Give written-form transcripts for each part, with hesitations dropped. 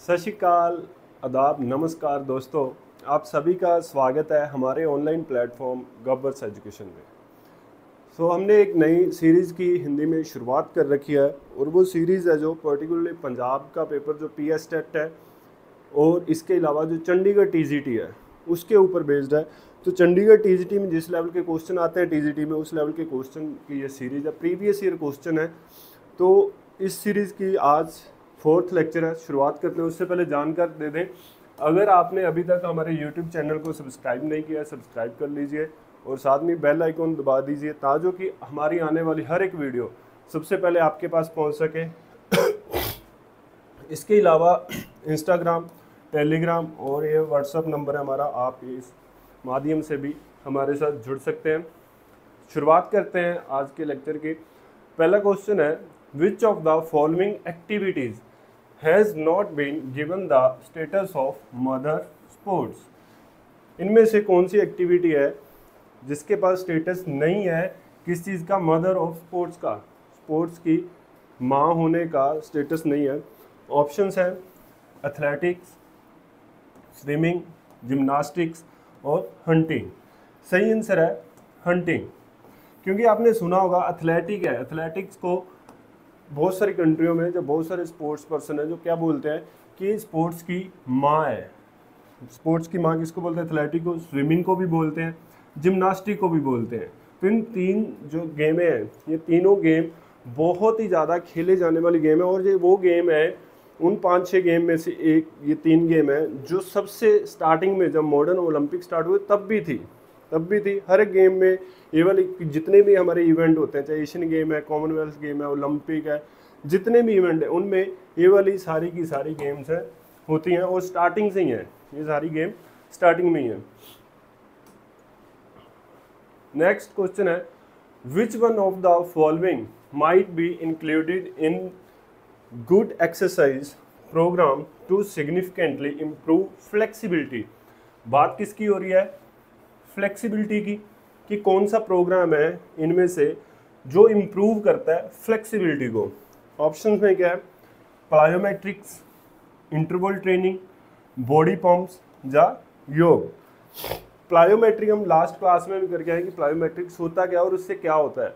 सत श्री अकाल, आदाब, नमस्कार दोस्तों। आप सभी का स्वागत है हमारे ऑनलाइन प्लेटफॉर्म गब्बर्स एजुकेशन में। हमने एक नई सीरीज़ की हिंदी में शुरुआत कर रखी है और वो सीरीज़ है जो पर्टिकुलरली पंजाब का पेपर जो PS टेट है और इसके अलावा जो चंडीगढ़ TGT है उसके ऊपर बेस्ड है। तो चंडीगढ़ TGT में जिस लेवल के क्वेश्चन आते हैं TGT में उस लेवल के क्वेश्चन की ये सीरीज़ है, प्रीवियस ईयर क्वेश्चन है। तो इस सीरीज़ की आज 4th लेक्चर है। शुरुआत करते हैं उससे पहले जानकर दे दें, अगर आपने अभी तक हमारे YouTube चैनल को सब्सक्राइब नहीं किया है सब्सक्राइब कर लीजिए और साथ में बेल आइकॉन दबा दीजिए ताकि कि हमारी आने वाली हर एक वीडियो सबसे पहले आपके पास पहुंच सके। इसके अलावा इंस्टाग्राम, टेलीग्राम और ये व्हाट्सअप नंबर है हमारा, आप इस माध्यम से भी हमारे साथ जुड़ सकते हैं। शुरुआत करते हैं आज के लेक्चर की। पहला क्वेश्चन है, which of the following activities has not been given the status of mother sports. इनमें से कौन सी एक्टिविटी है जिसके पास स्टेटस नहीं है किस चीज़ का, मदर ऑफ स्पोर्ट्स का, स्पोर्ट्स की माँ होने का स्टेटस नहीं है। ऑप्शंस हैं एथलेटिक्स, स्विमिंग, जिम्नास्टिक्स और हंटिंग। सही आंसर है हंटिंग, क्योंकि आपने सुना होगा एथलेटिक है, एथलेटिक्स को बहुत सारी कंट्रियों में जो बहुत सारे स्पोर्ट्स पर्सन है जो क्या बोलते हैं कि स्पोर्ट्स की माँ है। स्पोर्ट्स की माँ किसको बोलते हैं? एथलेटिक को। स्विमिंग को भी बोलते हैं, जिम्नास्टिक को भी बोलते हैं। तो इन तीन जो गेमें हैं ये तीनों गेम बहुत ही ज़्यादा खेले जाने वाली गेम है और ये वो गेम है उन 5-6 गेम में से एक, ये 3 गेम है जो सबसे स्टार्टिंग में जब मॉडर्न ओलंपिक स्टार्ट हुए तब भी थी। हर एक गेम में ये वाली जितने भी हमारे इवेंट होते हैं, चाहे एशियन गेम है, कॉमनवेल्थ गेम है, ओलंपिक है, जितने भी इवेंट है उनमें ये वाली सारी की सारी गेम्स हैं होती हैं और स्टार्टिंग से ही हैं, ये सारी गेम स्टार्टिंग में ही है। नेक्स्ट क्वेश्चन है, which one of the following might be included in good exercise programme to significantly improve flexibility. बात किसकी हो रही है? फ्लेक्सिबिलिटी की, कि कौन सा प्रोग्राम है इनमें से जो इम्प्रूव करता है फ्लेक्सिबिलिटी को। ऑप्शंस में क्या है? Plyometrics, interval training, body pumps या योग। प्लायोमेट्रिक हम लास्ट क्लास में भी करके आए कि प्लायोमेट्रिक्स होता क्या और उससे क्या होता है।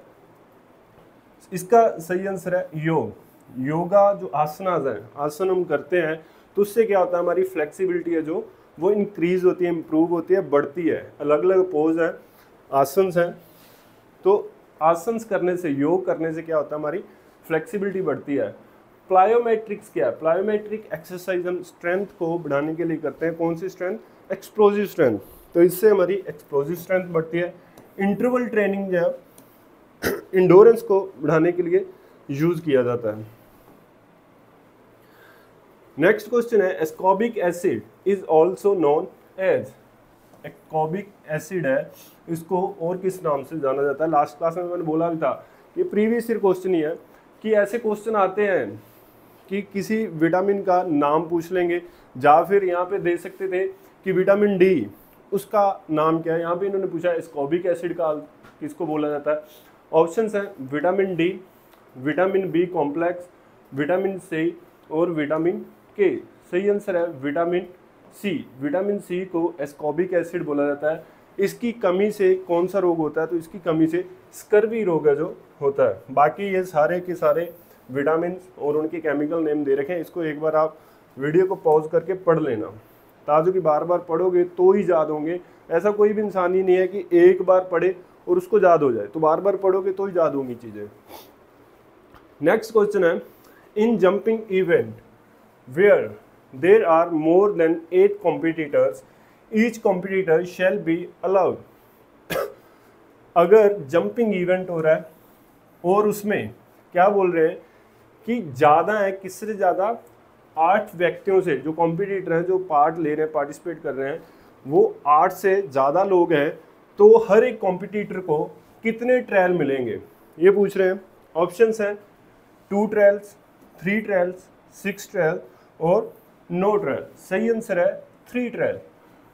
इसका सही आंसर है योग। योगा जो आसनास है, आसन हम करते हैं तो उससे क्या होता है, हमारी फ्लेक्सिबिलिटी है जो वो इंक्रीज होती है, इम्प्रूव होती है, बढ़ती है। अलग अलग पोज है, आसन्स हैं, तो आसन्स करने से, योग करने से क्या होता है, हमारी फ्लेक्सिबिलिटी बढ़ती है। प्लायोमेट्रिक्स क्या है? प्लायोमेट्रिक एक्सरसाइज हम स्ट्रेंथ को बढ़ाने के लिए करते हैं। कौन सी स्ट्रेंथ? Explosive strength. तो इससे हमारी एक्सप्लोजिव स्ट्रेंथ बढ़ती है। इंटरवल ट्रेनिंग जो है इंडोरेंस को बढ़ाने के लिए यूज किया जाता है। नेक्स्ट क्वेश्चन है, ascorbic acid is also known as. Ascorbic acid है, इसको और किस नाम से जाना जाता है? लास्ट क्लास में मैंने बोला भी था, ये प्रीवियस ईयर क्वेश्चन ही है कि ऐसे क्वेश्चन आते हैं कि किसी विटामिन का नाम पूछ लेंगे या फिर यहाँ पे दे सकते थे कि विटामिन डी उसका नाम क्या है। यहाँ पे इन्होंने पूछा एस्कॉर्बिक एसिड का किसको बोला जाता है। ऑप्शंस हैं vitamin D, vitamin B complex, vitamin C और विटामिन के। सही आंसर है विटामिन सी। विटामिन सी को एस्कॉर्बिक एसिड बोला जाता है। इसकी कमी से कौन सा रोग होता है? तो इसकी कमी से स्कर्वी रोग है जो होता है। बाकी ये सारे के सारे विटामिन और उनके केमिकल नेम दे रखे हैं, इसको एक बार आप वीडियो को पॉज करके पढ़ लेना, ताकि कि बार बार पढ़ोगे तो ही याद होंगे। ऐसा कोई भी इंसान ही नहीं है कि एक बार पढ़े और उसको याद हो जाए, तो बार बार पढ़ोगे तो ही याद होंगी चीज़ें। नेक्स्ट क्वेश्चन है, in jumping event where there are more than 8 competitors, each competitor shall be allowed। अगर जंपिंग इवेंट हो रहा है और उसमें क्या बोल रहे हैं कि ज़्यादा है, किससे ज़्यादा? 8 व्यक्तियों से, जो कॉम्पिटिटर हैं जो पार्ट ले रहे हैं, पार्टिसिपेट कर रहे हैं, वो 8 से ज़्यादा लोग हैं, तो हर एक कॉम्पिटिटर को कितने ट्रायल मिलेंगे ये पूछ रहे हैं। ऑप्शंस हैं 2 ट्रायल्स, 3 ट्रायल्स, 6 ट्रायल और नो ट्रायल। सही आंसर है 3 ट्रायल।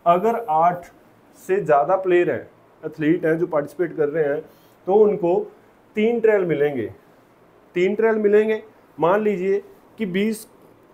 अगर 8 से ज़्यादा प्लेयर हैं, एथलीट हैं जो पार्टिसिपेट कर रहे हैं, तो उनको 3 ट्रायल मिलेंगे। मान लीजिए कि 20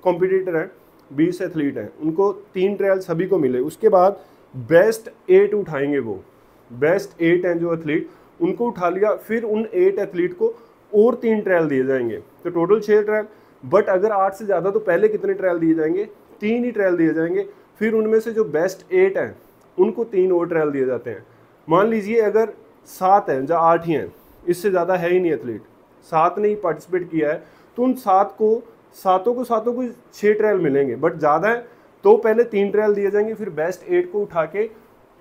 कॉम्पिटिटर हैं, 20 एथलीट हैं, उनको 3 ट्रायल सभी को मिले, उसके बाद बेस्ट 8 उठाएंगे, वो बेस्ट 8 हैं जो एथलीट, उनको उठा लिया, फिर उन 8 एथलीट को और 3 ट्रायल दिए जाएंगे, तो टोटल 6 ट्रायल। बट अगर 8 से ज़्यादा तो पहले कितने ट्रायल दिए जाएंगे, 3 ही ट्रायल दिए जाएंगे, फिर उनमें से जो बेस्ट 8 हैं उनको 3 और ट्रायल दिए जाते हैं। मान लीजिए अगर 7 हैं या 8 ही हैं, इससे ज़्यादा है ही नहीं एथलीट, 7 ने ही पार्टिसिपेट किया है, तो उन सातों को 6 ट्रायल मिलेंगे, बट ज़्यादा है तो पहले 3 ट्रायल दिए जाएंगे, फिर बेस्ट 8 को उठा के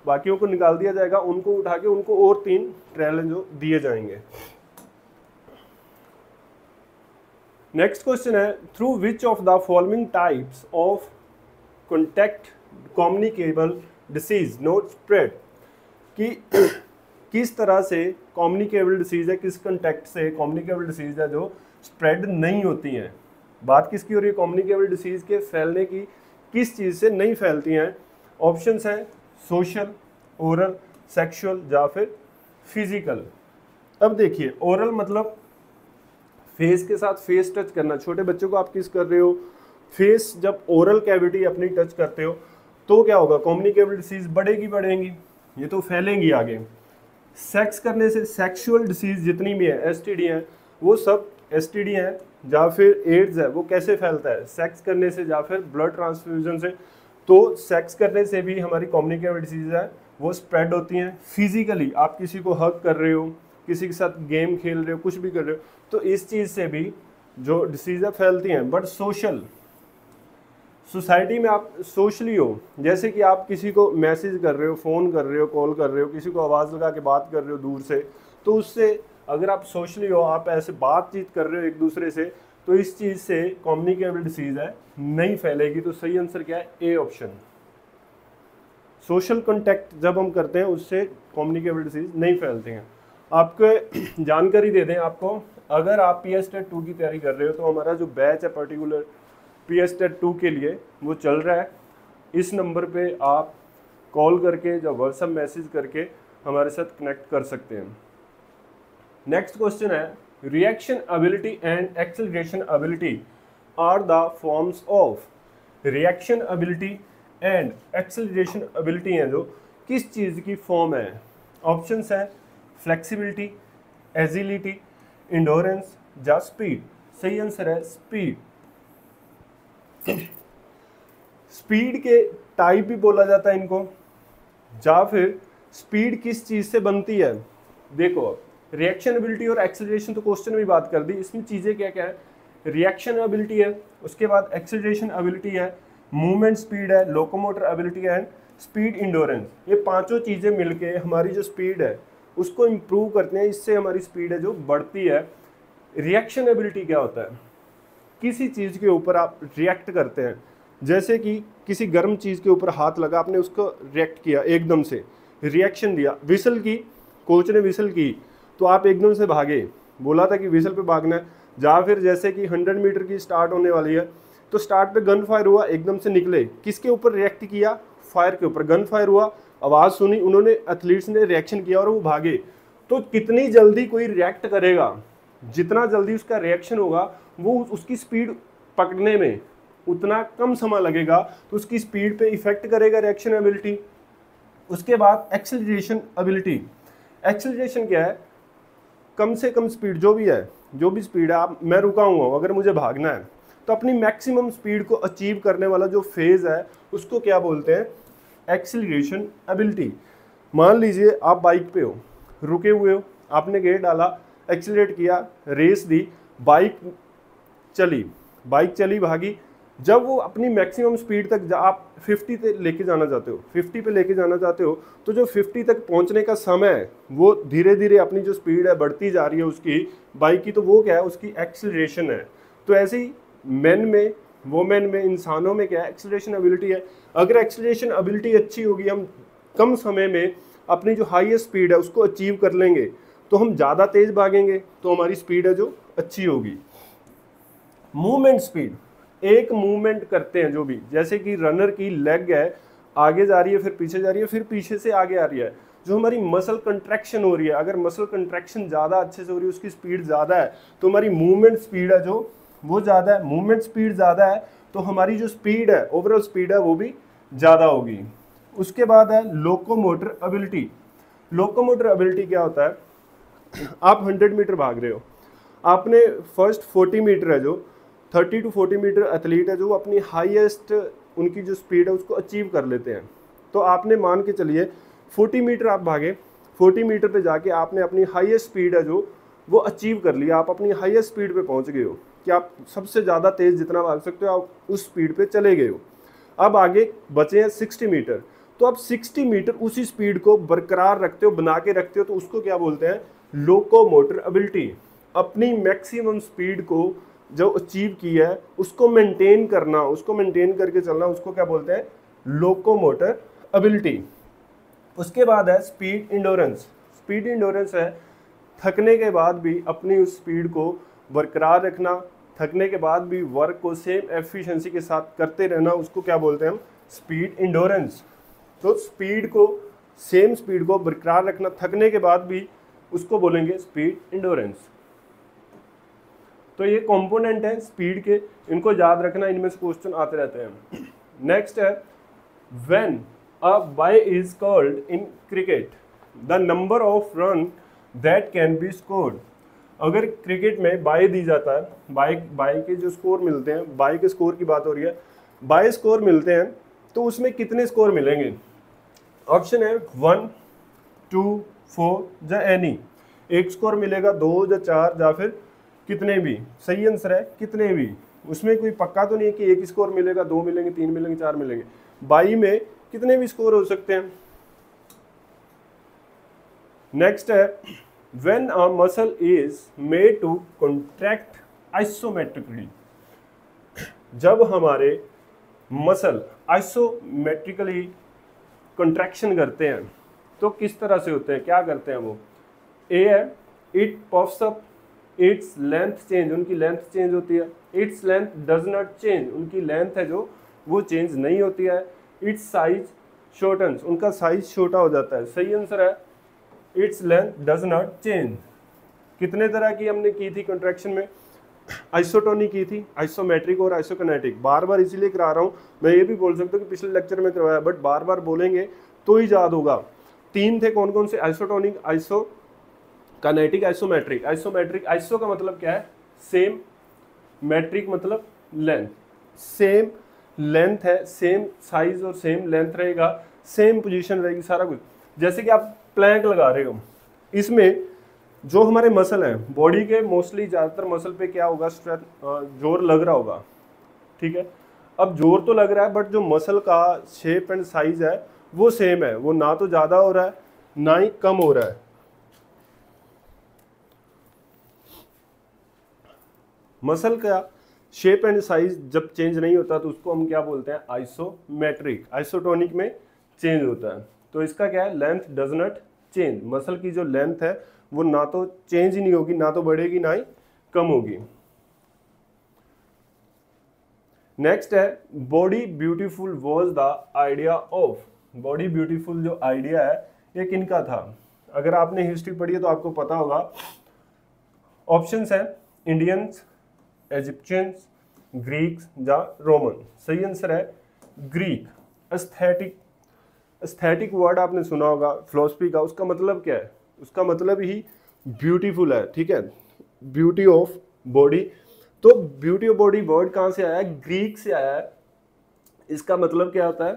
बाकियों को निकाल दिया जाएगा, उनको उठा के उनको और 3 ट्रायल जो दिए जाएंगे। नेक्स्ट क्वेश्चन है, through which of the following types of contact communicable disease not spread, कि किस तरह से कम्युनिकेबल डिसीज है, किस कॉन्टैक्ट से कम्युनिकेबल डिसीज है जो स्प्रेड नहीं होती हैं। बात किसकी हो रही है, कम्युनिकेबल डिसीज के फैलने की, किस चीज़ से नहीं फैलती हैं। ऑप्शंस हैं सोशल, ओरल, सेक्सुअल या फिर फिजिकल। अब देखिए, ओरल मतलब फेस के साथ फेस टच करना, छोटे बच्चों को आप किस कर रहे हो, फेस जब ओरल कैविटी अपनी टच करते हो तो क्या होगा, कम्युनिकेबल डिसीज बढ़ेंगी, ये तो फैलेंगी आगे। सेक्स करने से, सेक्सुअल डिसीज जितनी भी है, एसटीडी हैं, वो सब एसटीडी हैं या फिर एड्स है, वो कैसे फैलता है, सेक्स करने से या फिर ब्लड ट्रांसफ्यूजन से। तो सेक्स करने से भी हमारी कम्युनिकेबल डिसीज है वो स्प्रेड होती हैं। फिजिकली आप किसी को हग कर रहे हो, किसी के साथ गेम खेल रहे हो, कुछ भी कर रहे हो, तो इस चीज़ से भी जो डिसीज है फैलती हैं। बट सोशल, सोसाइटी में आप सोशली हो, जैसे कि आप किसी को मैसेज कर रहे हो, फ़ोन कर रहे हो, कॉल कर रहे हो, किसी को आवाज़ लगा के बात कर रहे हो दूर से, तो उससे अगर आप सोशली हो, आप ऐसे बातचीत कर रहे हो एक दूसरे से, तो इस चीज़ से कम्युनिकेबल डिसीज है नहीं फैलेगी। तो सही आंसर क्या है, ए ऑप्शन। सोशल कॉन्टैक्ट जब हम करते हैं उससे कम्युनिकेबल डिसीज नहीं फैलते हैं। आपको जानकारी दे दें आपको, अगर आप PS टेट 2 की तैयारी कर रहे हो तो हमारा जो बैच है पर्टिकुलर PS टेट 2 के लिए वो चल रहा है। इस नंबर पे आप कॉल करके या व्हाट्सएप मैसेज करके हमारे साथ कनेक्ट कर सकते हैं। नेक्स्ट क्वेश्चन है, reaction ability and acceleration ability are the forms of, reaction ability and acceleration ability हैं जो किस चीज़ की फॉर्म है। ऑप्शंस हैं फ्लेक्सिबिलिटी, एजिलिटी, इंडोरेंस या स्पीड। सही आंसर है स्पीड। स्पीड के टाइप भी बोला जाता है इनको, या फिर स्पीड किस चीज़ से बनती है। देखो, अब रिएक्शन एबिलिटी और एक्सेलरेशन तो क्वेश्चन में बात कर दी, इसमें चीज़ें क्या क्या है, रिएक्शन एबिलिटी है, उसके बाद एक्सेलरेशन एबिलिटी है, मूवमेंट स्पीड है, locomotor ability and speed endurance. ये पांचों चीज़ें मिलके हमारी जो स्पीड है उसको इम्प्रूव करते हैं, इससे हमारी स्पीड है जो बढ़ती है। रिएक्शन एबिलिटी क्या होता है, किसी चीज़ के ऊपर आप रिएक्ट करते हैं, जैसे कि किसी गर्म चीज़ के ऊपर हाथ लगा, आपने उसको रिएक्ट किया, एकदम से रिएक्शन दिया, विसल की, कोच ने विसल की तो आप एकदम से भागे, बोला था कि विसल पे भागना है। या फिर जैसे कि 100 मीटर की स्टार्ट होने वाली है तो स्टार्ट पे गन फायर हुआ, एकदम से निकले, किसके ऊपर रिएक्ट किया, फायर के ऊपर, गन फायर हुआ, आवाज़ सुनी, उन्होंने एथलीट्स ने रिएक्शन किया और वो भागे। तो कितनी जल्दी कोई रिएक्ट करेगा, जितना जल्दी उसका रिएक्शन होगा वो उसकी स्पीड पकड़ने में उतना कम समय लगेगा, तो उसकी स्पीड पे इफेक्ट करेगा रिएक्शन एबिलिटी। उसके बाद एक्सेलरेशन एबिलिटी, एक्सेलरेशन क्या है, कम से कम स्पीड जो भी स्पीड है, आप मैं रुका हूँ, अगर मुझे भागना है तो अपनी मैक्सिमम स्पीड को अचीव करने वाला जो फेज है उसको क्या बोलते हैं, एक्सेलरेशन एबिलिटी। मान लीजिए आप बाइक पे हो, रुके हुए हो, आपने गियर डाला, एक्सेलरेट किया, रेस दी, बाइक चली भागी, जब वो अपनी मैक्सिमम स्पीड तक आप 50 पे लेके जाना चाहते हो, 50 पे लेके जाना चाहते हो, तो जो 50 तक पहुंचने का समय है वो धीरे धीरे अपनी जो स्पीड है बढ़ती जा रही है उसकी बाइक की, तो वो क्या है, उसकी एक्सेलरेशन है। तो ऐसे ही मेन में, वोमेन में, इंसानों में क्या है, एक्सेलरेशन एबिलिटी है। अगर एक्सेलरेशन एबिलिटी अच्छी होगी, हम कम समय में अपनी जो हाईएस्ट स्पीड है उसको अचीव कर लेंगे, तो हम ज़्यादा तेज़ भागेंगे, तो हमारी स्पीड है जो अच्छी होगी। मूवमेंट स्पीड, एक मूवमेंट करते हैं जो भी, जैसे कि रनर की लेग है, आगे जा रही है, फिर पीछे जा रही है, फिर पीछे से आगे आ रही है, जो हमारी मसल कंट्रैक्शन हो रही है, अगर मसल कंट्रैक्शन ज़्यादा अच्छे से हो रही है, उसकी स्पीड ज़्यादा है, तो हमारी मूवमेंट स्पीड है जो वो ज़्यादा है। मूवमेंट स्पीड ज़्यादा है तो हमारी जो स्पीड है, ओवरऑल स्पीड है, वो भी ज़्यादा होगी। उसके बाद है लोकोमोटर एबिलिटी। लोकोमोटर एबिलिटी क्या होता है, आप 100 मीटर भाग रहे हो, आपने फर्स्ट 40 मीटर है, जो 30 to 40 मीटर एथलीट है जो अपनी हाईएस्ट उनकी जो स्पीड है उसको अचीव कर लेते हैं। तो आपने मान के चलिए 40 मीटर आप भागे, 40 मीटर पे जाके आपने अपनी हाईएस्ट स्पीड है जो वो अचीव कर लिया, आप अपनी हाईएस्ट स्पीड पे पहुंच गए हो कि आप सबसे ज़्यादा तेज़ जितना भाग सकते हो आप उस स्पीड पे चले गए हो। अब आगे बचे हैं 60 मीटर, तो आप 60 मीटर उसी स्पीड को बरकरार रखते हो, बना के रखते हो, तो उसको क्या बोलते हैं, लोकोमोटर एबिलिटी। अपनी मैक्सिमम स्पीड को जो अचीव की है उसको मेंटेन करना, उसको मेंटेन करके चलना, उसको क्या बोलते हैं, लोकोमोटर एबिलिटी। उसके बाद है स्पीड इंडोरेंस। स्पीड इंडोरेंस है थकने के बाद भी अपनी उस स्पीड को बरकरार रखना, थकने के बाद भी वर्क को सेम एफिशिएंसी के साथ करते रहना, उसको क्या बोलते हैं हम, स्पीड इंडोरेंस। तो स्पीड को, सेम स्पीड को बरकरार रखना थकने के बाद भी, उसको बोलेंगे स्पीड इंडोरेंस। तो ये कंपोनेंट है स्पीड के, इनको याद रखना, इनमें से क्वेश्चन आते रहते हैं। नेक्स्ट है when a bye is called in cricket the number of run that can be scored. अगर क्रिकेट में बाय दी जाता है, बाय के जो स्कोर मिलते हैं, बाय के स्कोर की बात हो रही है, बाय स्कोर मिलते हैं तो उसमें कितने स्कोर मिलेंगे। ऑप्शन है 1, 2, 4 या एनी। एक स्कोर मिलेगा, 2 या 4 या फिर कितने भी। सही आंसर है कितने भी। उसमें कोई पक्का तो नहीं है कि एक स्कोर मिलेगा, 2 मिलेंगे, 3 मिलेंगे, 4 मिलेंगे। बाई में कितने भी स्कोर हो सकते हैं। नेक्स्ट है when a muscle is made to contract isometrically. जब हमारे मसल आइसोमेट्रिकली कंट्रैक्शन करते हैं तो किस तरह से होते हैं, क्या करते हैं वो। ए है it puffs up, its length change, उनकी लेंथ चेंज होती है। Its length does not change, उनकी लेंथ है जो वो चेंज नहीं होती है। इट्स साइज शॉर्टन्स, उनका साइज छोटा हो जाता है। सही आंसर है its length does not change. कितने तरह की हमने की थी कंट्रैक्शन में, आइसोटोनिक की थी, आइसोमेट्रिक और आइसोकिनेटिक। बार बार इसीलिए करा रहा हूँ, मैं ये भी बोल सकता हूँ कि पिछले लेक्चर में करवाया, बट बार बार बोलेंगे तो ही याद होगा। 3 थे, कौन कौन से, isotonic, iso kinetic, isometric. Isometric, iso का मतलब क्या है, सेम, मैट्रिक मतलब लेंथ। सेम लेंथ है, सेम साइज और सेम लेंथ रहेगा, सेम पोजीशन रहेगी, सारा कुछ। जैसे कि आप प्लैंक लगा रहे हो, इसमें जो हमारे मसल हैं बॉडी के, मोस्टली ज़्यादातर मसल पे क्या होगा, जोर लग रहा होगा, ठीक है। अब जोर तो लग रहा है बट जो मसल का शेप एंड साइज है वो सेम है, वो ना तो ज़्यादा हो रहा है ना ही कम हो रहा है। मसल का शेप एंड साइज जब चेंज नहीं होता तो उसको हम क्या बोलते हैं, आइसोमेट्रिक। आइसोटोनिक में चेंज होता है। तो इसका क्या है, length does not change, muscle की जो लेंथ है वो ना तो चेंज ही नहीं होगी, ना तो बढ़ेगी ना ही कम होगी। नेक्स्ट है body beautiful was the idea of. Body beautiful जो आइडिया है ये किनका था। अगर आपने हिस्ट्री पढ़ी है तो आपको पता होगा। ऑप्शंस है इंडियंस, इजिप्शियंस, ग्रीक्स या रोमन। सही आंसर है ग्रीक। एस्थेटिक, एस्थेटिक वर्ड आपने सुना होगा फिलोसफी का, उसका मतलब क्या है, उसका मतलब ही ब्यूटीफुल है, ठीक है, ब्यूटी ऑफ बॉडी। तो ब्यूटी ऑफ बॉडी वर्ड कहाँ से आया है, ग्रीक से आया है। इसका मतलब क्या होता है,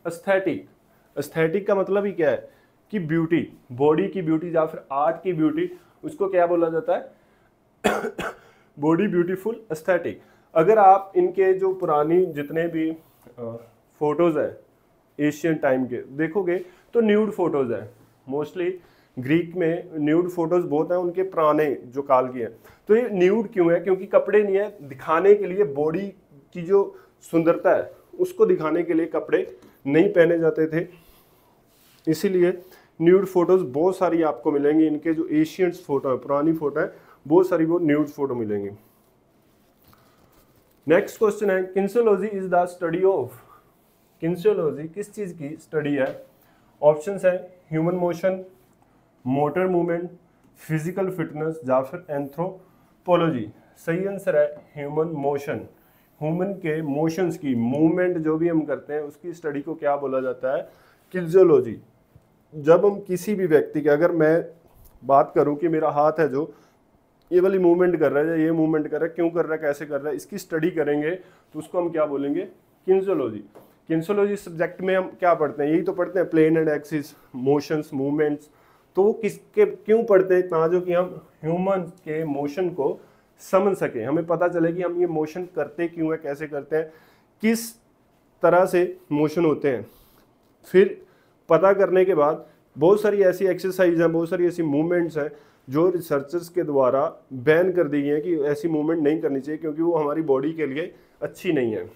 एस्थेटिक। एस्थेटिक का मतलब ही क्या है कि ब्यूटी, बॉडी की ब्यूटी या फिर आर्ट की ब्यूटी, उसको क्या बोला जाता है, बॉडी ब्यूटीफुल एस्थेटिक। अगर आप इनके जो पुरानी जितने भी फोटोज़ हैं एशियन टाइम के देखोगे तो न्यूड फोटोज़ हैं। मोस्टली ग्रीक में न्यूड फोटोज़ बहुत हैं, उनके पुराने जो काल की हैं। तो ये न्यूड क्यों है, क्योंकि कपड़े नहीं है, दिखाने के लिए बॉडी की जो सुंदरता है उसको दिखाने के लिए कपड़े नहीं पहने जाते थे, इसीलिए न्यूड फोटोज़ बहुत सारी आपको मिलेंगी। इनके जो एशियंस फोटो है, पुरानी फोटो है, बहुत सारी वो न्यूड फोटो मिलेंगी। नेक्स्ट क्वेश्चन है किन्सियोलॉजी इज द स्टडी ऑफ। किन्सियोलॉजी किस चीज़ की स्टडी है। ऑप्शंस है human motion, motor movement, physical fitness या फिर एंथ्रोपोलॉजी। सही आंसर है ह्यूमन मोशन। ह्यूमन के मोशंस की, मूवमेंट जो भी हम करते हैं उसकी स्टडी को क्या बोला जाता है? किन्जियोलॉजी। जब हम किसी भी व्यक्ति के, अगर मैं बात करूं कि मेरा हाथ है जो ये वाली मूवमेंट कर रहा है या ये मूवमेंट कर रहा है, क्यों कर रहा है, कैसे कर रहा है, इसकी स्टडी करेंगे तो उसको हम क्या बोलेंगे? किन्जियोलॉजी। किन्जियोलॉजी सब्जेक्ट में हम क्या पढ़ते हैं? यही तो पढ़ते हैं, plane and axis, motions, movements. तो वो किसके क्यों पढ़ते हैं? ताकि कि हम ह्यूमन के मोशन को समझ सके, हमें पता चले कि हम ये मोशन करते क्यों है, कैसे करते हैं, किस तरह से मोशन होते हैं। फिर पता करने के बाद बहुत सारी ऐसी एक्सरसाइज हैं, बहुत सारी ऐसी मूवमेंट्स हैं जो रिसर्चर्स के द्वारा बैन कर दी गई है कि ऐसी मूवमेंट नहीं करनी चाहिए क्योंकि वो हमारी बॉडी के लिए अच्छी नहीं है।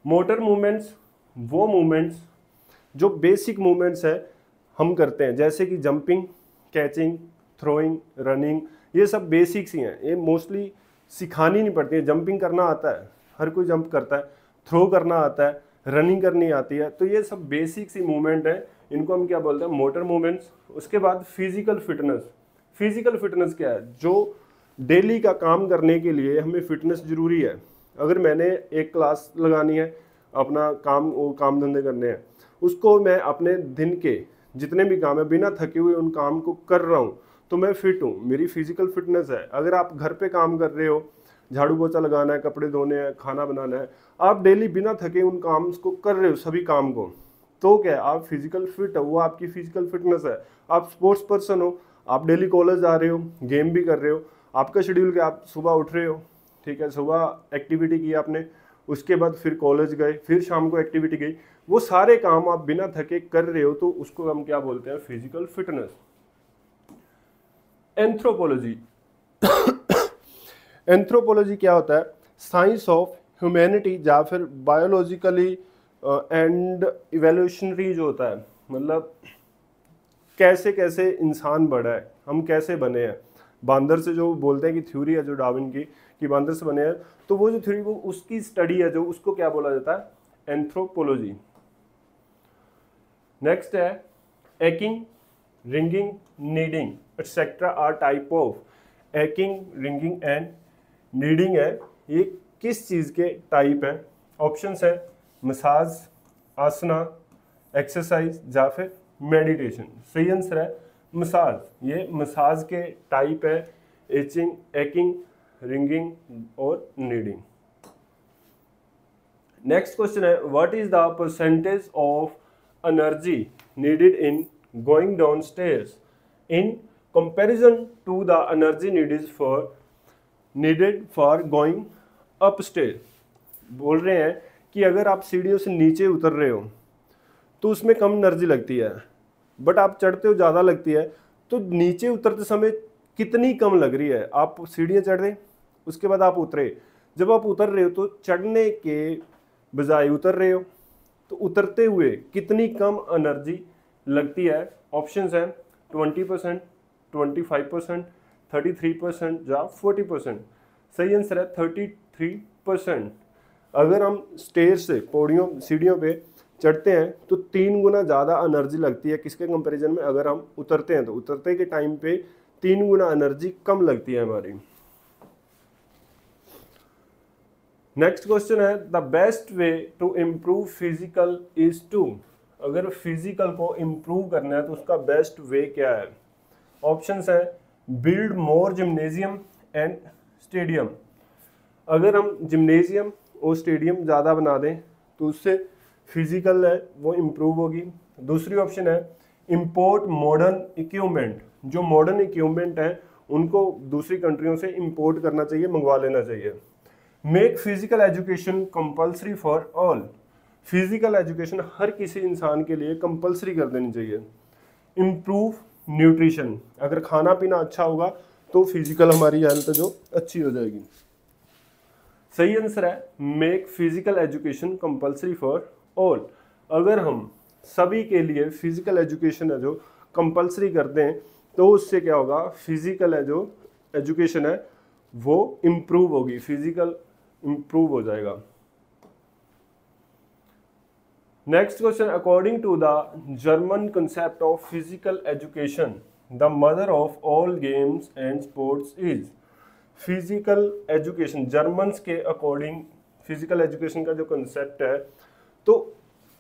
मोटर मूवमेंट्स वो मूवमेंट्स जो बेसिक मूवमेंट्स है हम करते हैं, जैसे कि जंपिंग, कैचिंग, थ्रोइंग, रनिंग, ये सब बेसिक्स ही हैं, ये मोस्टली सिखानी नहीं पड़ती है। जंपिंग करना आता है, हर कोई जंप करता है, थ्रो करना आता है, रनिंग करनी आती है, तो ये सब बेसिक सी मूवमेंट है, इनको हम क्या बोलते हैं? Motor movements. उसके बाद फिजिकल फिटनेस। फिजिकल फिटनेस क्या है? जो डेली का काम करने के लिए हमें फिटनेस जरूरी है। अगर मैंने एक क्लास लगानी है, अपना काम धंधे करने हैं, उसको मैं अपने दिन के जितने भी काम है बिना थके हुए उन काम को कर रहा हूँ तो मैं फिट हूँ, मेरी फिजिकल फिटनेस है। अगर आप घर पे काम कर रहे हो, झाड़ू पोछा लगाना है, कपड़े धोने हैं, खाना बनाना है, आप डेली बिना थके उन काम को कर रहे हो, सभी काम को, तो क्या है? आप फिजिकल फिट हो, वो आपकी फिजिकल फिटनेस है। आप स्पोर्ट्स पर्सन हो, आप डेली कॉलेज जा रहे हो, गेम भी कर रहे हो, आपका शेड्यूल क्या? आप सुबह उठ रहे हो, ठीक है, सुबह एक्टिविटी की आपने, उसके बाद फिर कॉलेज गए, फिर शाम को एक्टिविटी गई, वो सारे काम आप बिना थके कर रहे हो, तो उसको हम क्या बोलते हैं? Physical fitness. एंथ्रोपोलॉजी। एंथ्रोपोलॉजी क्या होता है? साइंस ऑफ ह्यूमैनिटी या फिर बायोलॉजिकली एंड इवोल्यूशनरी जो होता है, मतलब कैसे कैसे इंसान बढ़ा है, हम कैसे बने हैं। बांदर से जो बोलते हैं कि थ्योरी है जो डार्विन की, कि बांदर से बने हैं, तो वो जो थ्योरी, वो उसकी स्टडी है जो, उसको क्या बोला जाता है? एंथ्रोपोलॉजी। नेक्स्ट है aching, wringing, kneading etcetera are type of. Aching, wringing and kneading है, ये किस चीज के टाइप है? ऑप्शंस है मसाज, आसना, एक्सरसाइज या फिर मेडिटेशन। सही आंसर है मसाज। ये मसाज के टाइप है, एचिंग, एकिंग, रिंगिंग और नीडिंग। नेक्स्ट क्वेश्चन है what is the percentage of energy needed in going down stairs in comparison to the energy needed for going up stair. बोल रहे हैं कि अगर आप सीढ़ियों से नीचे उतर रहे हो तो उसमें कम एनर्जी लगती है, बट आप चढ़ते हो ज़्यादा लगती है, तो नीचे उतरते समय कितनी कम लग रही है? आप सीढ़ियाँ चढ़ रहे, उसके बाद आप उतरे, जब आप उतर रहे हो तो चढ़ने के बजाय उतर रहे हो, तो उतरते हुए कितनी कम एनर्जी लगती है? ऑप्शंस हैं 20%, 25%, 33% या 40%। सही आंसर है 33%। अगर हम स्टेयर से, पौड़ियों, सीढ़ियों पे चढ़ते हैं तो 3 गुना ज़्यादा एनर्जी लगती है किसके कंपैरिजन में? अगर हम उतरते हैं तो उतरते के टाइम पे 3 गुना एनर्जी कम लगती है हमारी। नेक्स्ट क्वेश्चन है the best way to improve physical is to. अगर फिजिकल को इम्प्रूव करना है तो उसका बेस्ट वे क्या है? ऑप्शंस है build more gymnasium and stadium. अगर हम जिम्नेजियम और स्टेडियम ज़्यादा बना दें तो उससे फिजिकल है वो इम्प्रूव होगी। दूसरी ऑप्शन है इम्पोर्ट मॉडर्न इक्विपमेंट। जो मॉडर्न इक्विपमेंट हैं उनको दूसरी कंट्रियों से इम्पोर्ट करना चाहिए, मंगवा लेना चाहिए। Make physical education compulsory for all. Physical education हर किसी इंसान के लिए कंपल्सरी कर देनी चाहिए। Improve nutrition. अगर खाना पीना अच्छा होगा तो फिजिकल हमारी हेल्थ जो अच्छी हो जाएगी। सही आंसर है make physical education compulsory for all. अगर हम सभी के लिए फिजिकल एजुकेशन है जो कंपल्सरी करते हैं तो उससे क्या होगा? फिजिकल है जो एजुकेशन है वो इम्प्रूव होगी, फिजिकल इम्प्रूव हो जाएगा। Next question according to the German concept of physical education the mother of all games and sports is. Physical education, Germans के अकॉर्डिंग फिजिकल एजुकेशन का जो कंसेप्ट है, तो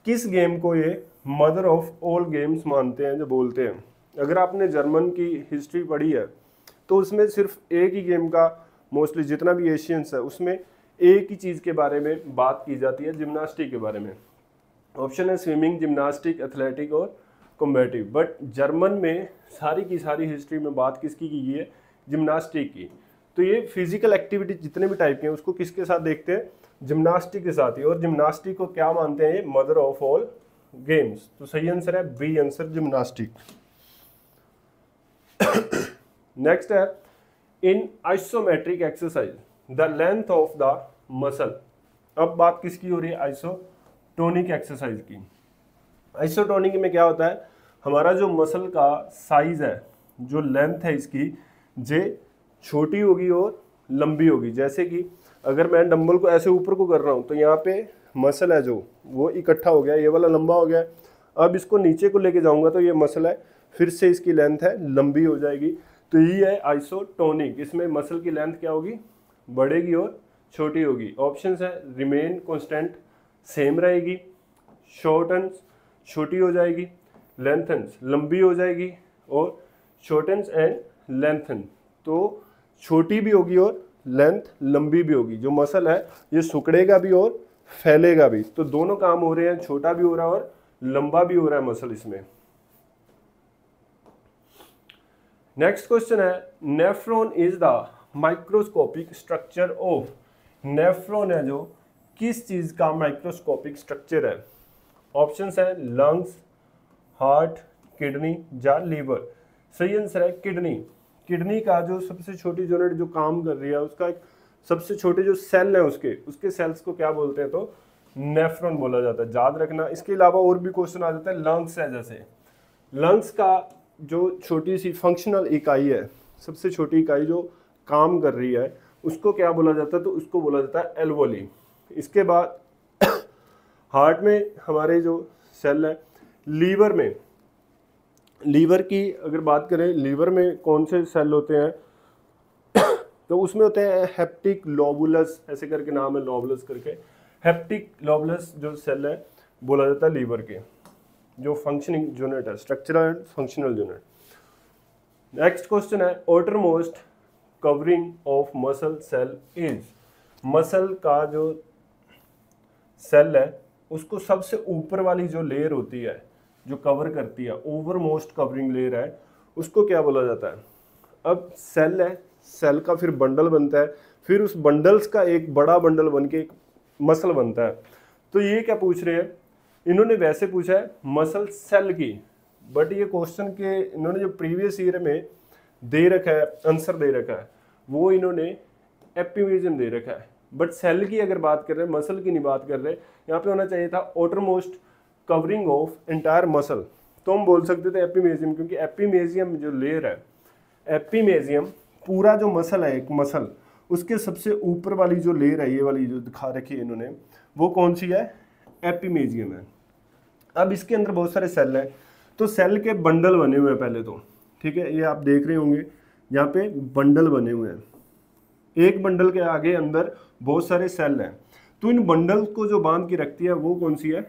किस गेम को ये मदर ऑफ ऑल गेम्स मानते हैं, जो बोलते हैं। अगर आपने जर्मन की हिस्ट्री पढ़ी है तो उसमें सिर्फ एक ही गेम का, मोस्टली जितना भी एशियंस है उसमें एक ही चीज़ के बारे में बात की जाती है, जिम्नास्टिक के बारे में। ऑप्शन है स्विमिंग, जिम्नास्टिक, एथलेटिक और कॉम्बेटिव। बट जर्मन में सारी की सारी हिस्ट्री में बात किसकी की गई है, जिम्नास्टिक की। तो ये फिजिकल एक्टिविटी जितने भी टाइप के हैं उसको किसके साथ देखते हैं, जिम्नास्टिक के साथ ही। और जिम्नास्टिक को क्या मानते हैं, ये मदर ऑफ ऑल गेम्स। तो सही आंसर है बी आंसर, जिम्नास्टिक। नेक्स्ट है in isometric exercise the length of the muscle. अब बात किसकी हो रही है, आइसोटोनिक एक्सरसाइज की। आइसोटोनिक में क्या होता है, हमारा जो मसल का साइज है, जो लेंथ है इसकी, जे छोटी होगी और लंबी होगी। जैसे कि अगर मैं डंबल को ऐसे ऊपर को कर रहा हूँ तो यहाँ पे मसल है जो वो इकट्ठा हो गया, ये वाला लंबा हो गया। अब इसको नीचे को लेके जाऊंगा तो ये मसल है, फिर से इसकी लेंथ है लंबी हो जाएगी। तो ये है आइसोटोनिक। इसमें मसल की लेंथ क्या होगी, बढ़ेगी और छोटी होगी। ऑप्शंस है रिमेन कांस्टेंट, सेम रहेगी, शॉर्टन्स, छोटी हो जाएगी, लेंथन्स, लंबी हो जाएगी, और शॉर्टन्स एंड लेंथन, तो छोटी भी होगी और लेंथ लंबी भी होगी। जो मसल है ये सिकुड़ेगा भी और फैलेगा भी, तो दोनों काम हो रहे हैं, छोटा भी हो रहा है और लंबा भी हो रहा है मसल इसमें। नेक्स्ट क्वेश्चन है nephron is the microscopic structure of. Nephron है जो किस चीज का माइक्रोस्कोपिक स्ट्रक्चर है। ऑप्शंस है लंग्स, हार्ट, किडनी या लीवर। सही आंसर है किडनी। किडनी का जो सबसे छोटी यूनिट जो काम कर रही है, उसका एक सबसे छोटे जो सेल है उसके सेल्स को क्या बोलते हैं, तो नेफ्रॉन बोला जाता है। याद रखना। इसके अलावा और भी क्वेश्चन आ जाता है, लंग्स है, जैसे लंग्स का जो छोटी सी फंक्शनल इकाई है, सबसे छोटी इकाई जो काम कर रही है, उसको क्या बोला जाता है, तो उसको बोला जाता है एल्वोली। इसके बाद हार्ट में हमारे जो सेल है, लीवर में, लीवर की अगर बात करें, लीवर में कौन से सेल होते हैं, तो उसमें होते हैं हेप्टिक लोबुलस, ऐसे करके नाम है, लोबुलस करके। हेप्टिक लोबुलस जो सेल है बोला जाता है लीवर के, जो फंक्शनिंग यूनिट है, structural and functional unit. Next question है outermost covering of muscle cell is. Muscle का जो सेल है उसको सबसे ऊपर वाली जो लेयर होती है, जो कवर करती है, ओवर मोस्ट कवरिंग लेयर है, उसको क्या बोला जाता है। अब सेल है, सेल का फिर बंडल बनता है, फिर उस बंडल्स का एक बड़ा बंडल बन के एक मसल बनता है। तो ये क्या पूछ रहे हैं, इन्होंने वैसे पूछा है मसल सेल की, बट ये क्वेश्चन के इन्होंने जो प्रीवियस ईयर में दे रखा है, आंसर दे रखा है, वो इन्होंने एपिमेजियम दे रखा है। बट सेल की अगर बात कर रहे हैं, मसल की नहीं बात कर रहे, यहाँ पे होना चाहिए था outer most covering of entire muscle, तो हम बोल सकते थे एपिमेजियम, क्योंकि एपिमेजियम जो लेयर है, एपिमेजियम पूरा जो मसल है, एक मसल, उसके सबसे ऊपर वाली जो लेयर है, ये वाली जो दिखा रखी है इन्होंने, वो कौन सी है, एपिमेजियम है। अब इसके अंदर बहुत सारे सेल हैं, तो सेल के बंडल बने हुए हैं पहले तो, ठीक है, ये आप देख रहे होंगे यहाँ पे बंडल बने हुए हैं। एक बंडल के आगे अंदर बहुत सारे सेल हैं, तो इन बंडल्स को जो बांध के रखती है वो कौन सी है,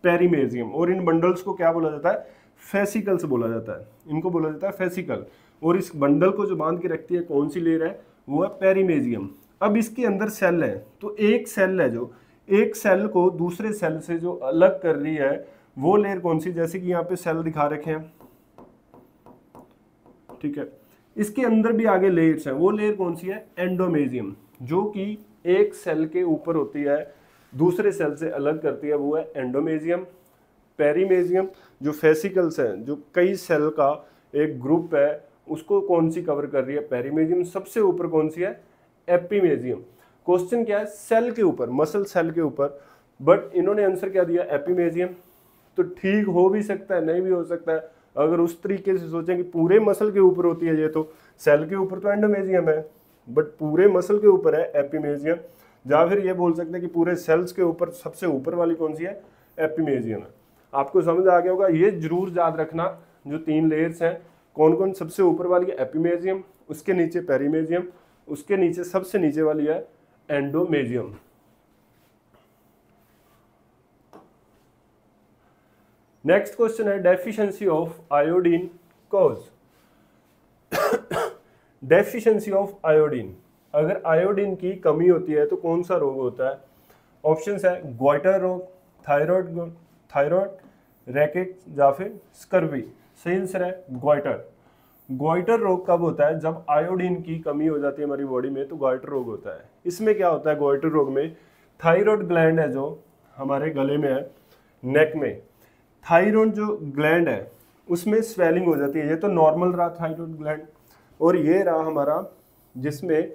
पेरीमेजियम। और इन बंडल्स को क्या बोला जाता है, फेसिकल्स बोला जाता है, इनको बोला जाता है फेसिकल। और इस बंडल को जो बांध के रखती है कौन सी लेयर है, वो है पेरीमेजियम। अब इसके अंदर सेल है, तो एक सेल है जो एक सेल को दूसरे सेल से जो अलग कर रही है, वो लेयर कौन सी, जैसे कि यहाँ पे सेल दिखा रखे हैं, ठीक है, इसके अंदर भी आगे लेयर्स हैं, वो लेयर कौन सी है, एंडोमेजियम, जो कि एक सेल के ऊपर होती है, दूसरे सेल से अलग करती है, वो है एंडोमेजियम। पेरीमेजियम जो फेसिकल्स हैं, जो कई सेल का एक ग्रुप है, उसको कौन सी कवर कर रही है, पेरीमेजियम। सबसे ऊपर कौन सी है, एपिमेजियम। क्वेश्चन क्या है, सेल के ऊपर, मसल सेल के ऊपर, बट इन्होंने आंसर क्या दिया, एपिमेजियम। तो ठीक हो भी सकता है, नहीं भी हो सकता है। अगर उस तरीके से सोचें कि पूरे मसल के ऊपर होती है ये, तो सेल के ऊपर तो एंडोमेजियम है, बट पूरे मसल के ऊपर है एपिमेजियम। या फिर ये बोल सकते हैं कि पूरे सेल्स के ऊपर सबसे ऊपर वाली कौन सी है, एपिमेजियम है। आपको समझ आ गया होगा। ये जरूर याद रखना, जो तीन लेयर्स हैं, कौन कौन सबसे ऊपर वाली है, एपिमेजियम, उसके नीचे पेरीमेजियम, उसके नीचे सबसे नीचे वाली है एंडोमेजियम। नेक्स्ट क्वेश्चन है deficiency of iodine cause. Deficiency of iodine, अगर आयोडीन की कमी होती है तो कौन सा रोग होता है? ऑप्शंस है ग्वाइटर रोग, थायराइड रैकेट या फिर स्कर्वी। सही आंसर है ग्वाइटर। ग्वाइटर रोग कब होता है? जब आयोडीन की कमी हो जाती है हमारी बॉडी में, तो ग्वाइटर रोग होता है। इसमें क्या होता है ग्वाइटर रोग में? थायराइड ग्लैंड है जो हमारे गले में है, नेक में, थायराइड जो ग्लैंड है उसमें स्वेलिंग हो जाती है। ये तो नॉर्मल रहा थायराइड ग्लैंड, और ये रहा हमारा जिसमें